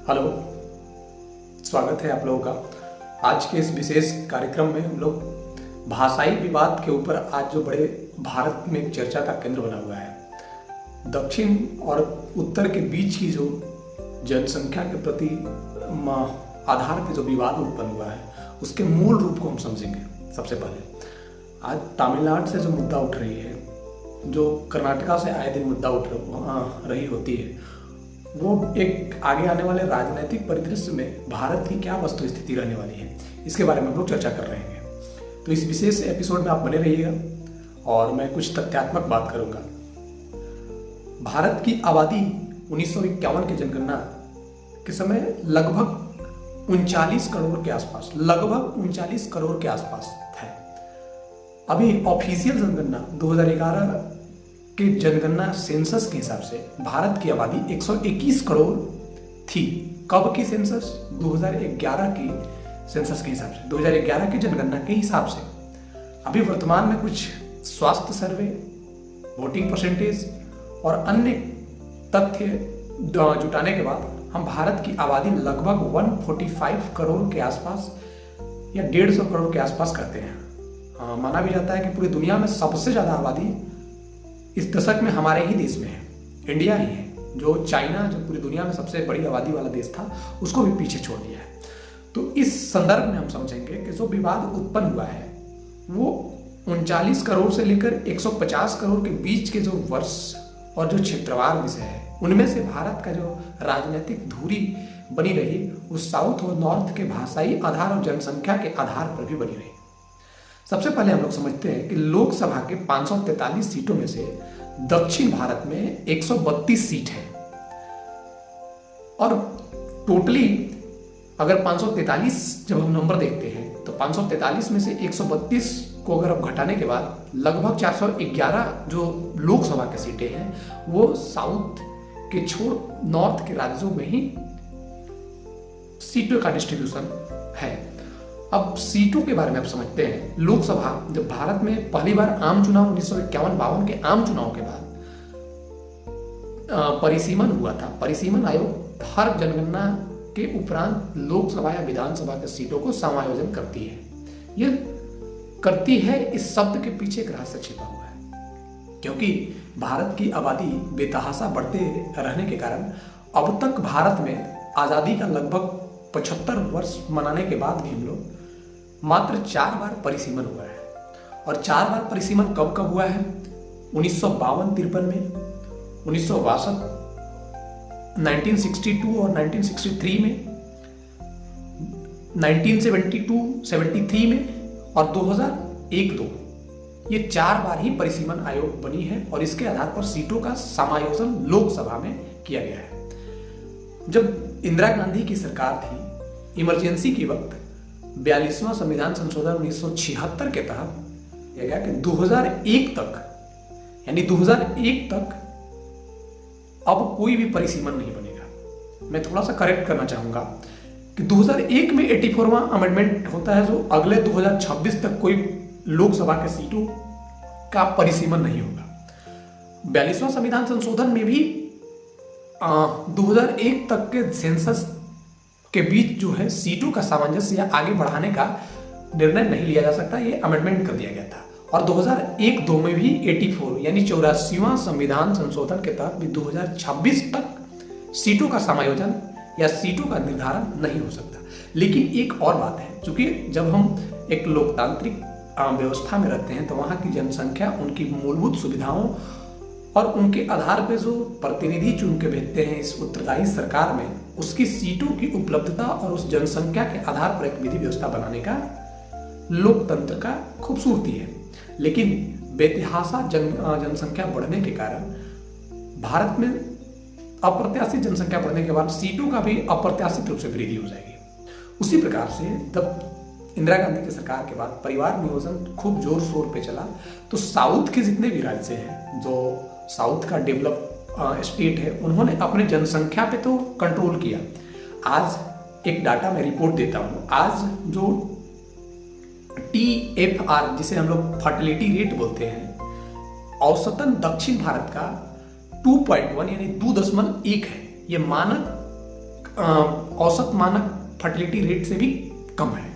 Hello, स्वागत है आप लोगों का। आज के इस विशेष कार्यक्रम में हम लोग भाषाई विवाद के ऊपर आज जो बड़े भारत में एक चर्चा का केंद्र बना हुआ है, दक्षिण और उत्तर के बीच की जो जनसंख्या के प्रति आधार पे जो विवाद उत्पन्न हुआ है, उसके मूल रूप को हम समझेंगे। सबसे पहले आज तमिलनाडु से जो मुद्दा उठ रही है, जो कर्नाटका से आए दिन मुद्दा उठ रही होती है, वो एक आगे आने वाले राजनीतिक परिदृश्य में भारत की क्या वस्तु स्थिति रहने वाली है, इसके बारे में हम लोग चर्चा कर रहे हैं। तो इस विशेष एपिसोड में आप बने रहिएगा और मैं कुछ तथ्यात्मक बात करूंगा। भारत की आबादी 1951 की जनगणना के समय लगभग 39 करोड़ के आसपास, लगभग 39 करोड़ के आसपास है। अभी ऑफिशियल जनगणना 2011 के जनगणना सेंसस के हिसाब से भारत की आबादी 121 करोड़ थी। कब की सेंसस? 2011 की सेंसस के हिसाब से, 2011 की जनगणना के हिसाब से। अभी वर्तमान में कुछ स्वास्थ्य सर्वे, वोटिंग परसेंटेज और अन्य तथ्य जुटाने के बाद हम भारत की आबादी लगभग 145 करोड़ के आसपास या 150 करोड़ के आसपास करते हैं। माना भी जाता है कि पूरी दुनिया में सबसे ज्यादा आबादी इस दशक में हमारे ही देश में है, इंडिया ही है, जो चाइना, जो पूरी दुनिया में सबसे बड़ी आबादी वाला देश था, उसको भी पीछे छोड़ दिया है। तो इस संदर्भ में हम समझेंगे कि जो विवाद उत्पन्न हुआ है वो 39 करोड़ से लेकर 150 करोड़ के बीच के जो वर्ष और जो क्षेत्रवार विषय है, उनमें से भारत का जो राजनीतिक धुरी बनी रही, वो साउथ और नॉर्थ के भाषाई आधार और जनसंख्या के आधार पर भी बनी रही। सबसे पहले हम लोग समझते हैं कि लोकसभा के 543 सीटों में से दक्षिण भारत में 132 सीट है और टोटली अगर 543 जब हम नंबर देखते हैं तो 543 में से 132 को अगर आप घटाने के बाद लगभग 411 जो लोकसभा की सीटें हैं वो साउथ के छोड़ नॉर्थ के राज्यों में ही सीटों का डिस्ट्रीब्यूशन है। अब सीटों के बारे में आप समझते हैं। लोकसभा जब भारत में पहली बार आम चुनाव 1951-52 के आम चुनाव के बाद परिसीमन हुआ था। परिसीमन आयोग हर जनगणना के उपरांत लोकसभा या विधानसभा के सीटों को समायोजन करती है। यह करती है, इस शब्द के पीछे एक रहस्य छिपा हुआ है, क्योंकि भारत की आबादी बेतहाशा बढ़ते रहने के कारण अब तक भारत में आजादी का लगभग 75 वर्ष मनाने के बाद भी हम लोग मात्र 4 बार परिसीमन हुआ है। और 4 बार परिसीमन कब कब हुआ है? 1952-53 में, 1962, 1962 और 1963 में, 1972-73 में और 2001-2। ये 4 बार ही परिसीमन आयोग बनी है और इसके आधार पर सीटों का समायोजन लोकसभा में किया गया है। जब इंदिरा गांधी की सरकार थी, इमरजेंसी के वक्त 42वां संविधान संशोधन 1976 के तहत किया गया कि 2001 तक, यानी 2001 तक अब कोई भी परिसीमन नहीं बनेगा। मैं थोड़ा सा करेक्ट करना चाहूंगा कि 2001 में 84वां अमेंडमेंट होता है, जो अगले 2026 तक कोई लोकसभा के सीटों का परिसीमन नहीं होगा। 42वां संविधान संशोधन में भी 2001 तक के सेंसस के बीच जो है सीटों का सामंजस्य या आगे बढ़ाने का निर्णय नहीं लिया जा सकता, ये अमेंडमेंट कर दिया गया था। और 2001-2 में भी 84 यानी 84वां संविधान संशोधन के तहत भी 2026 तक सीटों का समायोजन या सीटों का निर्धारण नहीं हो सकता। लेकिन एक और बात है, चूंकि जब हम एक लोकतांत्रिक व्यवस्था में रहते हैं तो वहां की जनसंख्या, उनकी मूलभूत सुविधाओं और उनके आधार पर जो प्रतिनिधि चुन के भेजते हैं इस उत्तरदायी सरकार में, उसकी सीटों की उपलब्धता और उस जनसंख्या के आधार पर एक विधि व्यवस्था बनाने का लोकतंत्र का खूबसूरती है। लेकिन बेतहाशा जनसंख्या बढ़ने के कारण भारत में अप्रत्याशित जनसंख्या बढ़ने के बाद सीटों का भी अप्रत्याशित रूप से वृद्धि हो जाएगी। उसी प्रकार से जब इंदिरा गांधी की सरकार के बाद परिवार नियोजन खूब जोर शोर पे चला, तो साउथ के जितने भी राज्य हैं, जो साउथ का डेवलप स्टेट है, उन्होंने अपने जनसंख्या पे तो कंट्रोल किया। आज एक डाटा मैं रिपोर्ट देता हूं। आज जो TFR, जिसे हम लोग फर्टिलिटी रेट बोलते हैं, औसतन दक्षिण भारत का 2.1 यानी 2.1 है। ये मानक औसत मानक फर्टिलिटी रेट से भी कम है।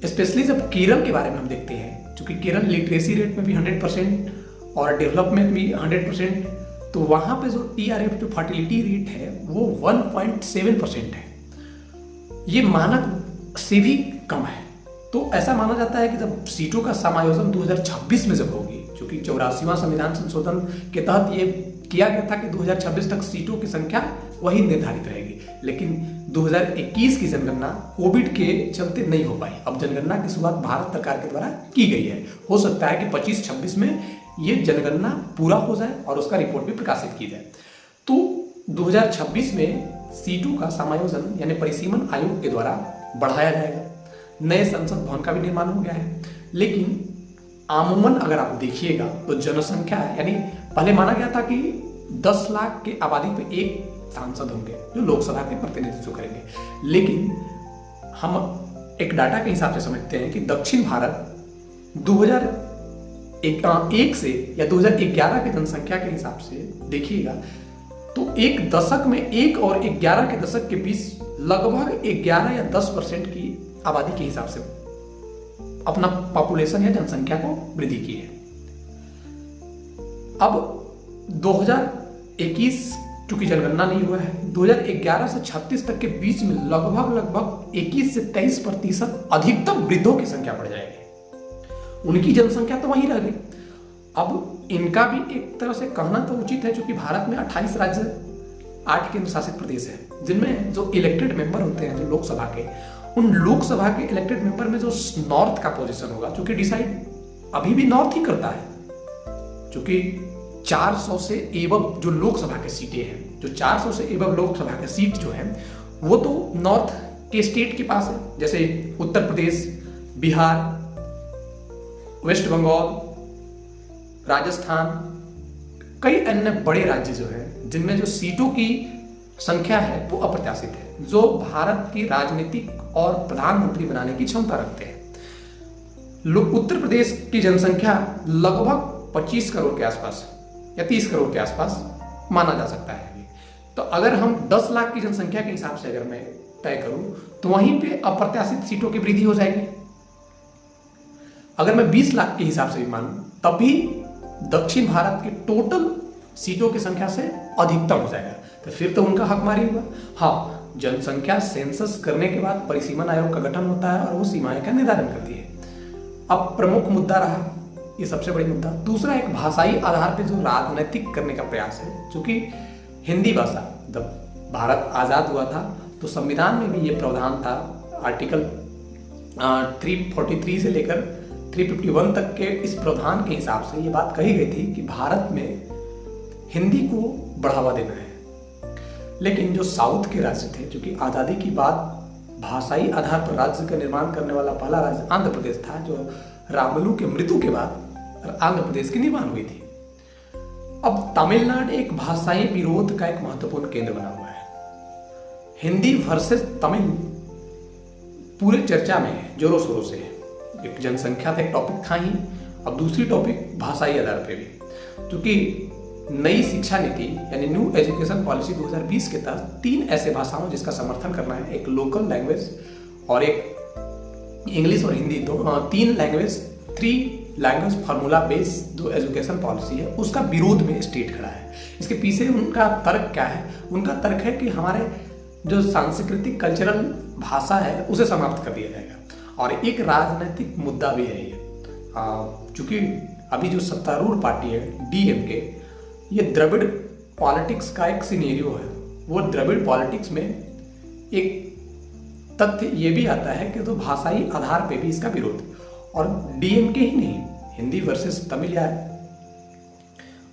स्पेशली जब केरल के बारे में हम देखते हैं, क्योंकि केरल लिटरेसी रेट में भी 100% और डेवलपमेंट भी 100%, तो वहाँ पे जो TRF जो फर्टिलिटी रेट है वो 1.7% है। ये मानक से भी कम है। तो ऐसा माना जाता है कि जब सीटों का समायोजन 2026 में जब होगी, क्योंकि 84वां संविधान संशोधन के तहत ये किया गया था कि 2026 तक सीटों की संख्या वही निर्धारित रहेगी, लेकिन 2021 की जनगणना कोविड के चलते नहीं हो पाई। अब जनगणना की शुरुआत भारत सरकार के द्वारा की गई है। हो सकता है कि 25-26 में ये जनगणना पूरा हो जाए और उसका रिपोर्ट भी प्रकाशित की जाए। तो 2026 में सीटों का समायोजन यानी परिसीमन आयोग के द्वारा बढ़ाया जाएगा। नए संसद भवन का भी निर्माण हो गया है। लेकिन आमूमन अगर आप देखिएगा तो जनसंख्या यानी पहले माना गया था कि 10 लाख के आबादी पे एक सांसद होंगे जो लोकसभा के प्रतिनिधित्व करेंगे, लेकिन हम एक डाटा के हिसाब से समझते हैं कि दक्षिण भारत 2001 से या 2011 की जनसंख्या के हिसाब से देखिएगा तो एक दशक में 1 और 11 के दशक के बीच लगभग 11 या 10% की आबादी के हिसाब से अपना पॉपुलेशन या जनसंख्या को वृद्धि की है। अब 2021 चूंकि जनगणना नहीं हुआ है, 2011 से 36 तक के बीच में लगभग 21 से 23% अधिकतम वृद्धों की संख्या बढ़ जाएगी। उनकी जनसंख्या तो वहीं रह गई। अब इनका भी एक तरह से कहना तो उचित है, क्योंकि भारत में 28 राज्य 8 केंद्र शासित प्रदेश है, जिनमें जो इलेक्टेड मेंबर होते हैं जो लोकसभा के, उन लोकसभा के इलेक्टेड मेंबर में जो नॉर्थ का पोजीशन होगा, क्योंकि डिसाइड अभी भी नॉर्थ ही करता है, क्योंकि 400 से एबव जो लोकसभा के सीटें हैं, जो 400 से एबव लोकसभा के सीट जो है वो तो नॉर्थ के स्टेट के पास है, जैसे उत्तर प्रदेश, बिहार, वेस्ट बंगाल, राजस्थान, कई अन्य बड़े राज्य जो है जिनमें जो सीटों की संख्या है वो अप्रत्याशित है, जो भारत की राजनीतिक और प्रधानमंत्री बनाने की क्षमता रखते हैं। उत्तर प्रदेश की जनसंख्या लगभग 25 करोड़ के आसपास या 30 करोड़ के आसपास माना जा सकता है अभी। तो अगर हम 10 लाख की जनसंख्या के हिसाब से अगर मैं तय करूं तो वहीं पे अप्रत्याशित सीटों की वृद्धि हो जाएगी। अगर मैं 20 लाख के हिसाब से भी मानूं तब भी दक्षिण भारत के टोटल सीटों की संख्या से अधिकतम हो जाएगा, तो फिर तो उनका हकमारी हुआ। हाँ, जनसंख्या सेंसस करने के बाद परिसीमन आयोग का गठन होता है और वो सीमाएं का निर्धारण करती है। अब प्रमुख मुद्दा रहा, ये सबसे बड़ी मुद्दा। दूसरा एक भाषाई आधार पर जो राजनीतिक करने का प्रयास है, क्योंकि हिंदी भाषा जब भारत आजाद हुआ था तो संविधान में भी ये प्रावधान था, आर्टिकल 343 से लेकर 351 तक के इस प्रावधान के हिसाब से ये बात कही गई थी कि भारत में हिंदी को बढ़ावा देना है। लेकिन जो साउथ के राज्य थे, क्योंकि आज़ादी की बाद भाषाई आधार पर राज्य का निर्माण करने वाला पहला राज्य आंध्र प्रदेश था, जो रामलू के मृत्यु के बाद आंध्र प्रदेश की निर्माण हुई थी। अब तमिलनाडु एक भाषाई विरोध का एक महत्वपूर्ण केंद्र बना हुआ है। हिंदी वर्सेस तमिल पूरे चर्चा में है जोरों शोरों से। एक जनसंख्या का एक टॉपिक था ही, अब दूसरी टॉपिक भाषाई आधार पे भी, क्योंकि नई शिक्षा नीति यानी न्यू एजुकेशन पॉलिसी 2020 के तहत 3 ऐसे भाषाओं जिसका समर्थन करना है, एक लोकल लैंग्वेज और एक इंग्लिश और Hindi, 3 language 3 language formula based जो एजुकेशन पॉलिसी है उसका विरोध में स्टेट खड़ा है। इसके पीछे उनका तर्क क्या है? उनका तर्क है कि हमारे जो सांस्कृतिक कल्चरल भाषा है उसे समाप्त कर दिया जाएगा, और एक राजनीतिक मुद्दा भी है ये, क्योंकि अभी जो सत्तारूढ़ पार्टी है DMK, ये द्रविड़ पॉलिटिक्स का एक सिनेरियो है। वो द्रविड़ पॉलिटिक्स में एक तथ्य ये भी आता है कि तो भाषाई आधार पे भी इसका विरोध, और DMK ही नहीं, हिंदी वर्सेस तमिल या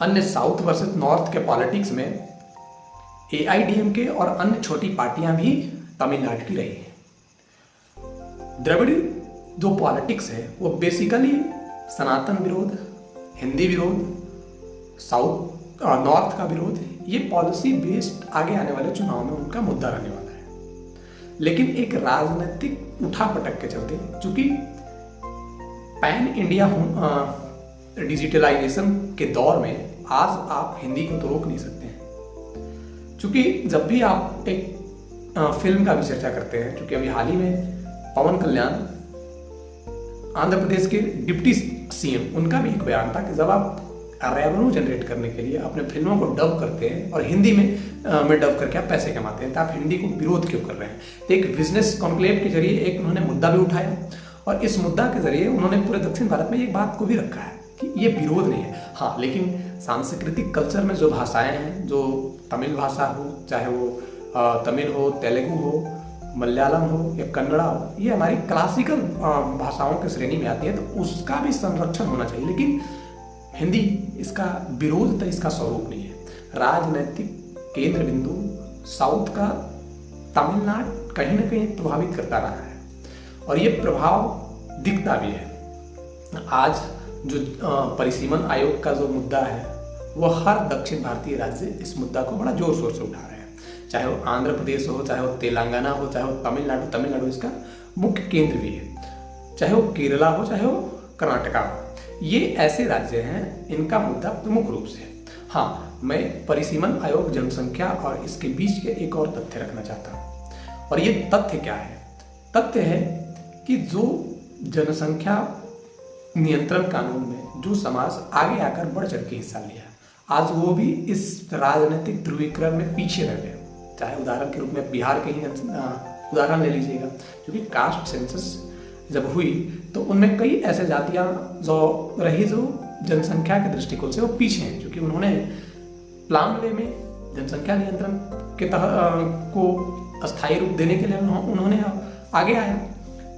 अन्य साउथ वर्सेस नॉर्थ के पॉलिटिक्स में AIDMK और अन्य छोटी पार्टियां भी तमिलनाडु की रही हैं। द्रविड़ जो पॉलिटिक्स है वो बेसिकली सनातन विरोध, हिंदी विरोध, साउथ नॉर्थ का विरोध, ये पॉलिसी बेस्ड आगे आने वाले चुनाव में उनका मुद्दा रहने वाला है। लेकिन एक राजनीतिक उठापटक के चलते, चूंकि पैन इंडिया डिजिटलाइजेशन के दौर में आज आप हिंदी को तो रोक नहीं सकते हैं, क्योंकि जब भी आप एक फिल्म का भी चर्चा करते हैं, क्योंकि अभी हाल ही में पवन कल्याण आंध्र प्रदेश के डिप्टी सीएम, उनका भी एक बयान था कि जब आप रेवेन्यू जनरेट करने के लिए अपने फिल्मों को डब करते हैं और हिंदी में डब करके आप पैसे कमाते हैं, तो आप हिंदी को विरोध क्यों कर रहे हैं। तो एक बिजनेस कॉन्क्लेव के जरिए एक उन्होंने मुद्दा भी उठाया और इस मुद्दा के जरिए उन्होंने पूरे दक्षिण भारत में एक बात को भी रखा है कि ये विरोध नहीं है। हाँ, लेकिन सांस्कृतिक कल्चर में जो भाषाएं हैं, जो तमिल भाषा हो, चाहे वो तमिल हो, तेलुगु हो, मलयालम हो या कन्नड़ा हो, ये हमारी क्लासिकल भाषाओं की श्रेणी में आती है, तो उसका भी संरक्षण होना चाहिए। लेकिन हिंदी इसका विरोध तो इसका स्वरूप नहीं है। राजनैतिक केंद्र बिंदु साउथ का तमिलनाडु कहीं ना कहीं प्रभावित करता रहा है और ये प्रभाव दिखता भी है। आज जो परिसीमन आयोग का जो मुद्दा है, वो हर दक्षिण भारतीय राज्य इस मुद्दा को बड़ा जोर शोर से उठा रहे हैं, चाहे वो आंध्र प्रदेश हो, चाहे वो तेलंगाना हो, चाहे वो तमिलनाडु इसका मुख्य केंद्र भी है, चाहे वो केरला हो, चाहे वो कर्नाटका हो। ये ऐसे राज्य हैं इनका मुद्दा प्रमुख रूप से है। हाँ, मैं परिसीमन आयोग, जनसंख्या और इसके बीच के एक और तथ्य रखना चाहता हूँ, और ये तथ्य क्या है? तथ्य है कि जो जनसंख्या नियंत्रण कानून में जो समाज आगे आकर बढ़ चढ़ के हिस्सा लिया, आज वो भी इस राजनीतिक ध्रुवीकरण में पीछे रह गए। चाहे उदाहरण के रूप में बिहार के ही उदाहरण ले लीजिएगा, क्योंकि कास्ट सेंसस जब हुई तो उनमें कई ऐसे जातियां जो रही जो जनसंख्या के दृष्टिकोण से वो पीछे हैं, क्योंकि उन्होंने प्लान वे में जनसंख्या नियंत्रण के को अस्थायी रूप देने के लिए उन्होंने आगे आया।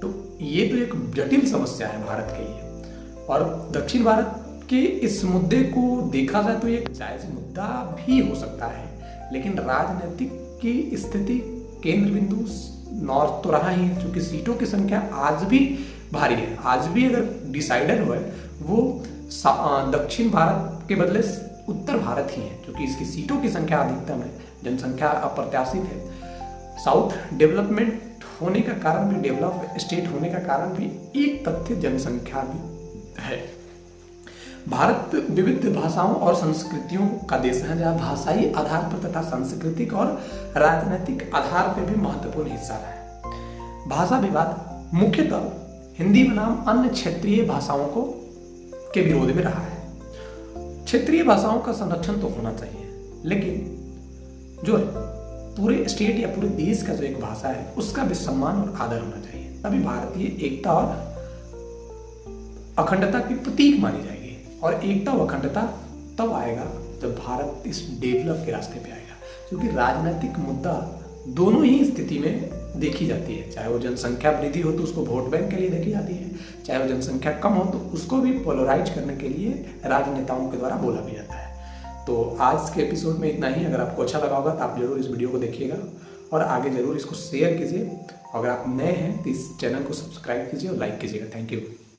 तो ये तो एक जटिल समस्या है भारत के लिए, और दक्षिण भारत के इस मुद्दे को देखा जाए तो एक जायज मुद्दा भी हो सकता है, लेकिन राजनीतिक की स्थिति केंद्र बिंदु नॉर्थ तो रहा ही है, क्योंकि सीटों की संख्या आज भी भारी है। आज भी अगर डिसाइडर हुआ है वो दक्षिण भारत के बदले उत्तर भारत ही है, क्योंकि इसकी सीटों की संख्या अधिकतम है, जनसंख्या अप्रत्याशित है। साउथ डेवलपमेंट होने का कारण भी, डेवलप स्टेट होने का कारण भी एक तथ्य जनसंख्या भी है। भारत विविध भाषाओं और संस्कृतियों का देश है, जहाँ भाषाई आधार पर तथा सांस्कृतिक और राजनीतिक आधार पर भी महत्वपूर्ण हिस्सा रहा है। भाषा विवाद मुख्यतः हिंदी बनाम अन्य क्षेत्रीय भाषाओं को के विरोध में रहा है। क्षेत्रीय भाषाओं का संरक्षण तो होना चाहिए, लेकिन जो पूरे स्टेट या पूरे देश का जो एक भाषा है उसका भी सम्मान और आदर होना चाहिए, तभी भारतीय एकता और अखंडता की प्रतीक मानी जाएगी। और एकता और अखंडता तब आएगा जब भारत इस डेवलप के रास्ते पे आएगा, क्योंकि राजनीतिक मुद्दा दोनों ही स्थिति में देखी जाती है। चाहे वो जनसंख्या वृद्धि हो तो उसको वोट बैंक के लिए देखी जाती है, चाहे वो जनसंख्या कम हो तो उसको भी पोलराइज करने के लिए राजनेताओं के द्वारा बोला भी जाता है। तो आज के एपिसोड में इतना ही। अगर आपको अच्छा लगा होगा तो आप जरूर इस वीडियो को देखिएगा और आगे जरूर इसको शेयर कीजिए। अगर आप नए हैं तो इस चैनल को सब्सक्राइब कीजिए और लाइक कीजिएगा। Thank you.